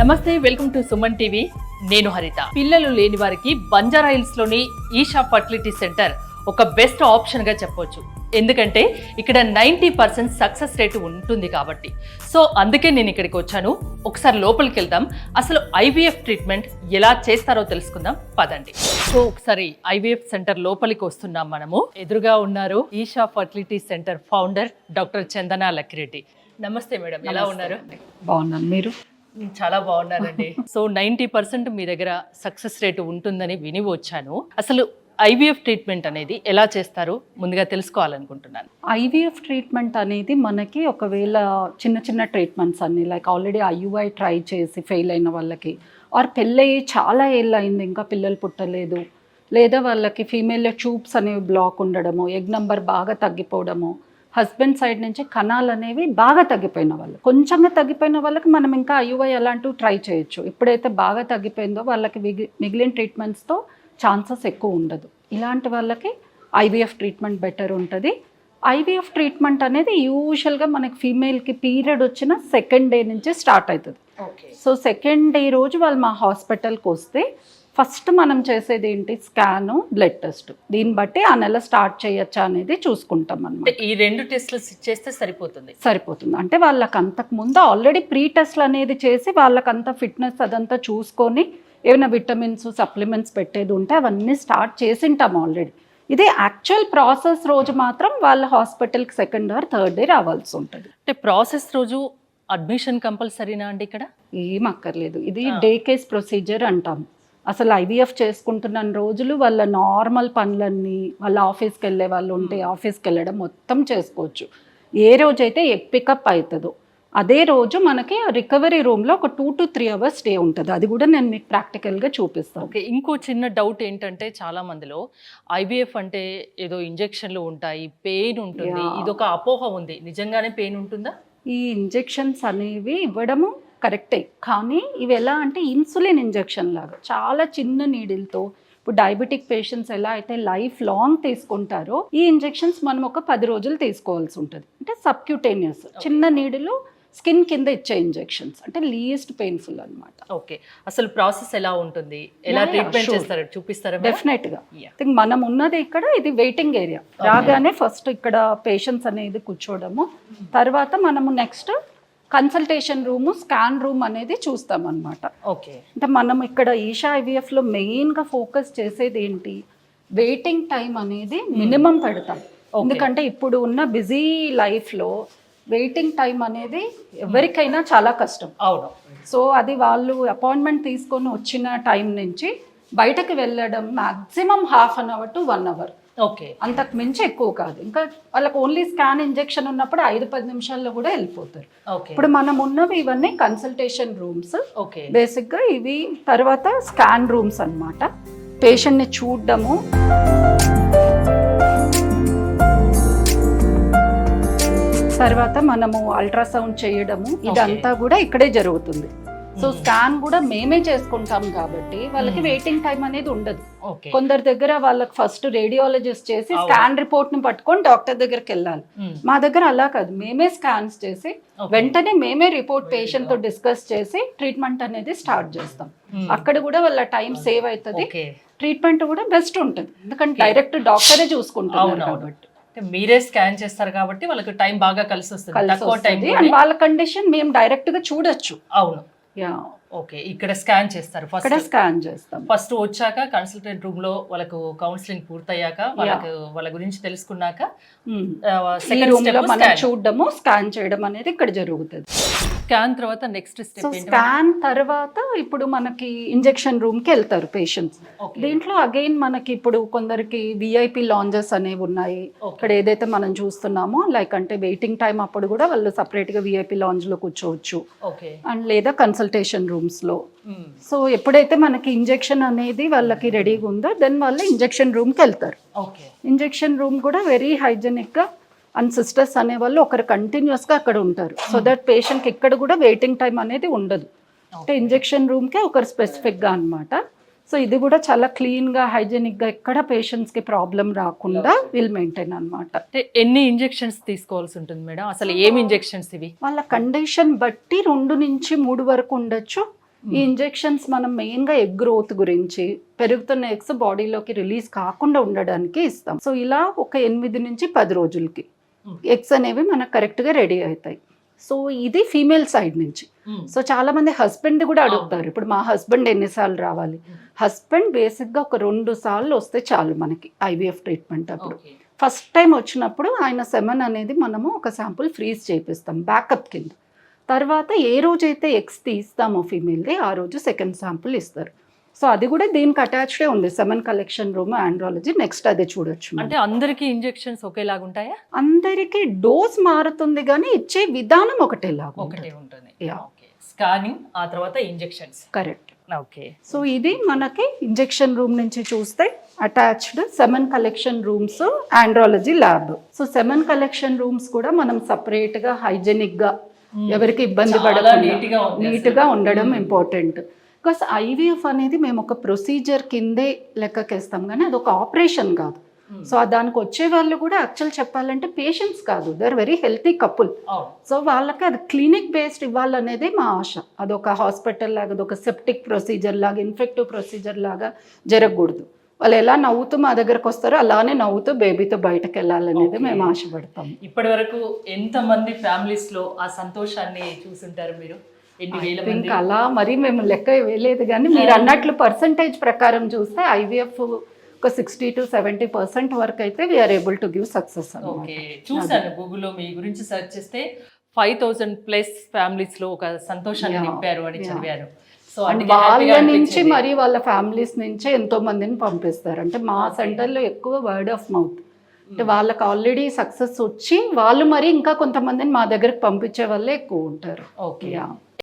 నమస్తే, welcome to Suman TV. నేను హరిత. పిల్లలు లేని వారికి బంజారా హిల్స్ లోని ఈషా ఫర్టిలిటీ సెంటర్ ఒక బెస్ట్ ఆప్షన్ గా చెప్పొచ్చు. ఎందుకంటే ఇక్కడ 90% సక్సెస్ రేటు ఉంటుంది కాబట్టి. సో అందుకే నేను ఇక్కడికి వచ్చాను. ఒకసారి లోపలికి వెళ్దాం, అసలు ఐవీఎఫ్ ట్రీట్మెంట్ ఎలా చేస్తారో తెలుసుకుందాం, పదండి. సో ఒకసారి ఐవీఎఫ్ సెంటర్ లోపలికి వస్తున్నాం మనము. ఎదురుగా ఉన్నారు Eesha fertility centre founder doctor Chandana Lakkireddy. నమస్తే మేడం, ఎలా ఉన్నారు? బాగున్నాను, మీరు? చాలా బాగున్నానండి. సో 90% మీ దగ్గర సక్సెస్ రేటు ఉంటుందని విని వచ్చాను. అసలు ఐవీఎఫ్ ట్రీట్మెంట్ అనేది ఎలా చేస్తారు ముందుగా తెలుసుకోవాలనుకుంటున్నాను. ఐవీఎఫ్ ట్రీట్మెంట్ అనేది మనకి ఒకవేళ చిన్న చిన్న ట్రీట్మెంట్స్ అన్ని లైక్ ఆల్రెడీ ఐయుఐ ట్రై చేసి ఫెయిల్ అయిన వాళ్ళకి, ఆర్ పెళ్ళయి చాలా ఏళ్ళు అయింది ఇంకా పిల్లలు పుట్టలేదు, లేదా వాళ్ళకి ఫీమేల్లో ట్యూబ్స్ అనేవి బ్లాక్ ఉండడము, ఎగ్ నెంబర్ బాగా తగ్గిపోవడము, హస్బెండ్ సైడ్ నుంచి కణాలు అనేవి బాగా తగ్గిపోయిన వాళ్ళు, కొంచెంగా తగ్గిపోయిన వాళ్ళకి మనం ఇంకా ఐయుఐ అలాంటివి ట్రై చేయొచ్చు. ఎప్పుడైతే బాగా తగ్గిపోయిందో వాళ్ళకి మిగిలిన ట్రీట్మెంట్స్తో ఛాన్సెస్ ఎక్కువ ఉండదు. ఇలాంటి వాళ్ళకి ఐవీఎఫ్ ట్రీట్మెంట్ బెటర్ ఉంటుంది. ఐవీఎఫ్ ట్రీట్మెంట్ అనేది యూజువల్గా మనకి ఫీమేల్కి పీరియడ్ వచ్చిన సెకండ్ డే నుంచి స్టార్ట్ అవుతుంది. సో సెకండ్ డే రోజు వాళ్ళు మా హాస్పిటల్కి వస్తే ఫస్ట్ మనం చేసేది ఏంటి, స్కాను, బ్లడ్ టెస్ట్. దీన్ని బట్టి ఆ నెల స్టార్ట్ చేయొచ్చా అనేది చూసుకుంటాం అన్నమాట. ఈ 2 టెస్టులు చేస్తే సరిపోతుంది. అంటే వాళ్ళకి అంతకు ముందు ఆల్రెడీ ప్రీ టెస్ట్లు అనేది చేసి వాళ్ళకంతా ఫిట్నెస్ అదంతా చూసుకొని ఏమైనా విటమిన్స్ సప్లిమెంట్స్ పెట్టేది ఉంటే అవన్నీ స్టార్ట్ చేసింటాం ఆల్రెడీ. ఇది యాక్చువల్ ప్రాసెస్ రోజు మాత్రం వాళ్ళ హాస్పిటల్కి సెకండ్ ఆర్ థర్డ్ డే రావాల్సి ఉంటుంది. అంటే ప్రాసెస్ రోజు అడ్మిషన్ కంపల్సరీనా అండి? ఇక్కడ ఏం అక్కర్లేదు, ఇది డే కేస్ ప్రొసీజర్ అంటాం. అసలు ఐవీఎఫ్ చేసుకుంటున్న రోజులు వాళ్ళ నార్మల్ పనులన్నీ, వాళ్ళ ఆఫీస్కి వెళ్ళే వాళ్ళు ఉంటే ఆఫీస్కి వెళ్ళడం మొత్తం చేసుకోవచ్చు. ఏ రోజైతే ఎగ్ పికప్ అవుతుందో అదే రోజు మనకి రికవరీ రూమ్లో ఒక 2 to 3 hours స్టే ఉంటుంది. అది కూడా నేను మీకు ప్రాక్టికల్గా చూపిస్తాను. ఓకే, ఇంకో చిన్న డౌట్ ఏంటంటే చాలా మందిలో ఐవీఎఫ్ అంటే ఏదో ఇంజెక్షన్లు ఉంటాయి, పెయిన్ ఉంటుంది, ఇదొక అపోహ ఉంది. నిజంగానే పెయిన్ ఉంటుందా? ఈ ఇంజెక్షన్స్ అనేవి ఇవ్వడము కరెక్టే, కానీ ఇవి ఎలా అంటే ఇన్సులిన్ ఇంజెక్షన్ లాగా చాలా చిన్న నీడిల్తో, ఇప్పుడు డయాబెటిక్ పేషెంట్స్ ఎలా అయితే లైఫ్ లాంగ్ తీసుకుంటారో ఈ ఇంజెక్షన్స్ మనం ఒక 10 రోజులు తీసుకోవాల్సి ఉంటుంది. అంటే సబ్క్యూటేనియస్ చిన్న నీడిలు స్కిన్ కింద ఇచ్చే ఇంజెక్షన్స్, అంటే లీస్ట్ పెయిన్ఫుల్ అనమాట. ఓకే, అసలు ప్రాసెస్ ఎలా ఉంటుంది, ఎలా ట్రీట్మెంట్ చేస్తారు చూపిస్తారా? డెఫినెట్గా. మనం ఉన్నది ఇక్కడ, ఇది వెయిటింగ్ ఏరియా. రాగానే ఫస్ట్ ఇక్కడ పేషెంట్స్ అనేది కూర్చోవడము, తర్వాత మనము next consultation room, scan room అనేది చూస్తాం అన్నమాట. ఓకే, అంటే మనం ఇక్కడ ఈషా ఐవీఎఫ్లో మెయిన్గా ఫోకస్ చేసేది ఏంటి, వెయిటింగ్ టైం అనేది మినిమం పెడతాం. ఎందుకంటే ఇప్పుడు ఉన్న బిజీ లైఫ్లో వెయిటింగ్ టైం అనేది ఎవరికైనా చాలా కష్టం. అవును. సో అది వాళ్ళు అపాయింట్మెంట్ తీసుకొని వచ్చిన టైం నుంచి బయటకు వెళ్ళడం maximum 1/2 hour to 1 hour. Okay, అంతకు మించి ఎక్కువ కాదు. ఇంకా వాళ్ళకి ఓన్లీ స్కాన్ ఇంజెక్షన్ ఉన్నప్పుడు 5-10 నిమిషాల్లో కూడా వెళ్ళిపోతారు. ఇప్పుడు మనం ఉన్నవి ఇవన్నీ కన్సల్టేషన్ రూమ్స్. ఓకే, బేసిక్గా ఇవి తర్వాత స్కాన్ రూమ్స్ అన్నమాట. పేషెంట్ని చూడడము, తర్వాత మనము అల్ట్రాసౌండ్ చేయడము, ఇదంతా కూడా ఇక్కడే జరుగుతుంది. సో స్కాన్ కూడా మేమే చేసుకుంటాం కాబట్టి వాళ్ళకి వెయిటింగ్ టైం అనేది ఉండదు. కొందరి దగ్గర వాళ్ళకి ఫస్ట్ రేడియాలజిస్ట్ చేసి స్కాన్ రిపోర్ట్ ని పట్టుకొని డాక్టర్ దగ్గరికి వెళ్ళాలి. మా దగ్గర అలా కాదు, మేమే స్కాన్స్ చేసి వెంటనే మేమే రిపోర్ట్ పేషెంట్ తో డిస్కస్ చేసి ట్రీట్మెంట్ అనేది స్టార్ట్ చేస్తాం. అక్కడ కూడా వాళ్ళ టైం సేవ్ అవుతుంది, ట్రీట్మెంట్ కూడా బెస్ట్ ఉంటుంది. ఎందుకంటే డైరెక్ట్ డాక్టరే చూసుకుంటారు కాబట్టి. మీరే స్కాన్ చేస్తారు కాబట్టి వాళ్ళకి టైం బాగా కలిసి వస్తుంది. వాళ్ళ కండిషన్ మేము డైరెక్ట్ గా చూడొచ్చు. అవును. ఓకే, ఇక్కడ స్కాన్ చేస్తారు. స్కాన్ చేస్తాం. ఫస్ట్ వచ్చాక కన్సల్టెంట్ రూమ్ లో వాళ్ళకు కౌన్సిలింగ్ పూర్తయ్యాక వాళ్ళ గురించి తెలుసుకున్నాక మనం చూడడము, స్కాన్ చేయడం అనేది ఇక్కడ జరుగుతుంది. స్కాన్ తర్వాత నెక్స్ట్ స్టెప్, స్కాన్ తర్వాత ఇప్పుడు మనకి ఇంజెక్షన్ రూమ్ కి వెళ్తారు పేషెంట్స్. దీంట్లో అగైన్ మనకి ఇప్పుడు కొందరికి విఐపి లాంజెస్ అనేవి ఉన్నాయి. ఇక్కడ ఏదైతే మనం చూస్తున్నామో లైక్ అంటే వెయిటింగ్ టైం అప్పుడు కూడా వాళ్ళు సపరేట్ గా విఐపి లాంజ్ లో కూర్చోవచ్చు, అండ్ లేదా కన్సల్టేషన్ రూమ్స్ లో. సో ఎప్పుడైతే మనకి ఇంజెక్షన్ అనేది వాళ్ళకి రెడీగా ఉందో దెన్ వాళ్ళు ఇంజెక్షన్ రూమ్ కి వెళ్తారు. ఇంజెక్షన్ రూమ్ కూడా వెరీ హైజెనిక్ గా, అండ్ సిస్టర్స్ అనేవాళ్ళు ఒకరు కంటిన్యూస్గా అక్కడ ఉంటారు. సో దట్ పేషెంట్కి ఎక్కడ కూడా వెయిటింగ్ టైం అనేది ఉండదు. అంటే ఇంజెక్షన్ రూమ్కే ఒకరు స్పెసిఫిక్గా అనమాట. సో ఇది కూడా చాలా క్లీన్గా, హైజెనిక్గా, ఎక్కడ పేషెంట్స్కి ప్రాబ్లం రాకుండా విల్ మెయింటైన్ అనమాట. అంటే ఎన్ని ఇంజెక్షన్స్ తీసుకోవాల్సి ఉంటుంది మేడం? అసలు ఏమి ఇంజెక్షన్స్ ఇవి? వాళ్ళ కండిషన్ బట్టి 2 నుంచి 3 వరకు ఉండొచ్చు, ఈ ఇంజెక్షన్స్ మనం మెయిన్గా ఎగ్ గ్రోత్ గురించి, పెరుగుతున్న ఎగ్స్ బాడీలోకి రిలీజ్ కాకుండా ఉండడానికి ఇస్తాం. సో ఇలా ఒక 8 నుంచి 10 రోజులకి ఎగ్స్ అనేవి మనకు కరెక్ట్గా రెడీ అవుతాయి. సో ఇది ఫీమేల్ సైడ్ నుంచి. సో చాలా మంది హస్బెండ్ కూడా అడుగుతారు, ఇప్పుడు మా హస్బెండ్ ఎన్నిసార్లు రావాలి? హస్బెండ్ బేసిక్గా ఒక 2 సార్లు వస్తే చాలు మనకి ఐవీఎఫ్ ట్రీట్మెంట్. అప్పుడు ఫస్ట్ టైం వచ్చినప్పుడు ఆయన సెమన్ అనేది మనము ఒక శాంపుల్ ఫ్రీజ్ చేపిస్తాం బ్యాకప్ కింద. తర్వాత ఏ రోజైతే ఎగ్స్ తీస్తామో ఫీమేల్ది ఆ రోజు సెకండ్ శాంపుల్ ఇస్తారు. సో అది కూడా దీనికి అటాచ్డే ఉంది, semen collection room, andrology. Next అదే చూడొచ్చు. అంటే అందరికీ ఇంజెక్షన్స్ ఒకేలాగా ఉంటాయా? అందరికీ డోస్ మారుతుంది కానీ ఇచ్చే విధానం ఒకటేలాగా ఒకటే ఉంటుంది. యా. స్కానింగ్ ఆ తర్వాత ఇంజెక్షన్స్. కరెక్ట్. ఓకే. సో ఇది మనకి ఇంజెక్షన్ రూమ్ నుంచి చూస్తే attached semen collection rooms, andrology lab. So semen collection rooms కూడా మనం సపరేట్గా హైజెనిక్గా ఎవరికి ఇబ్బంది పడకుండా నీట్గా ఉండడం ఇంపార్టెంట్. బికాస్ ఐవీఎఫ్ అనేది మేము ఒక ప్రొసీజర్ కిందే లెక్కకేస్తాం కానీ అది ఒక ఆపరేషన్ కాదు. సో దానికి వచ్చే వాళ్ళు కూడా యాక్చువల్ చెప్పాలంటే పేషెంట్స్ కాదు, they are very healthy couple. So వాళ్ళకి అది క్లినిక్ బేస్డ్ ఇవ్వాలనేదే మా ఆశ. అదొక హాస్పిటల్ లాగా, అదొక సెప్టిక్ ప్రొసీజర్ లాగా, ఇన్ఫెక్టివ్ ప్రొసీజర్ లాగా జరగకూడదు. వాళ్ళు ఎలా నవ్వుతూ మా దగ్గరకు వస్తారో అలానే నవ్వుతూ బేబీతో బయటకు వెళ్ళాలనేది మేము ఆశపడతాం. ఇప్పటి వరకు ఎంతమంది ఫ్యామిలీస్ లో ఆ సంతోషాన్ని చూసుంటారు మీరు? ఇంకా అలా మరి మేము లెక్క వేయలేదు కానీ మీరు అన్నట్లు పర్సంటేజ్ ప్రకారం చూస్తే ఐవీఎఫ్ ఒక 60 to 70% వరకు అయితే we are able to give success. Okay, చూసాను గూగుల్లో మీ గురించి సెర్చ్ చేస్తే 5000+ ఫ్యామిలీస్ లో ఒక సంతోషాన్ని నింపారు అని చదివాను. సో వాళ్ళ నుంచి మరి వాళ్ళ ఫ్యామిలీస్ నుంచే ఎంతో మందిని పంపిస్తారు. అంటే మా సెంటర్లో ఎక్కువ వర్డ్ ఆఫ్ మౌత్. అంటే వాళ్ళకి ఆల్రెడీ సక్సెస్ వచ్చి వాళ్ళు మరి ఇంకా కొంతమందిని మా దగ్గరకు పంపించే వాళ్ళే ఎక్కువ ఉంటారు. ఓకే.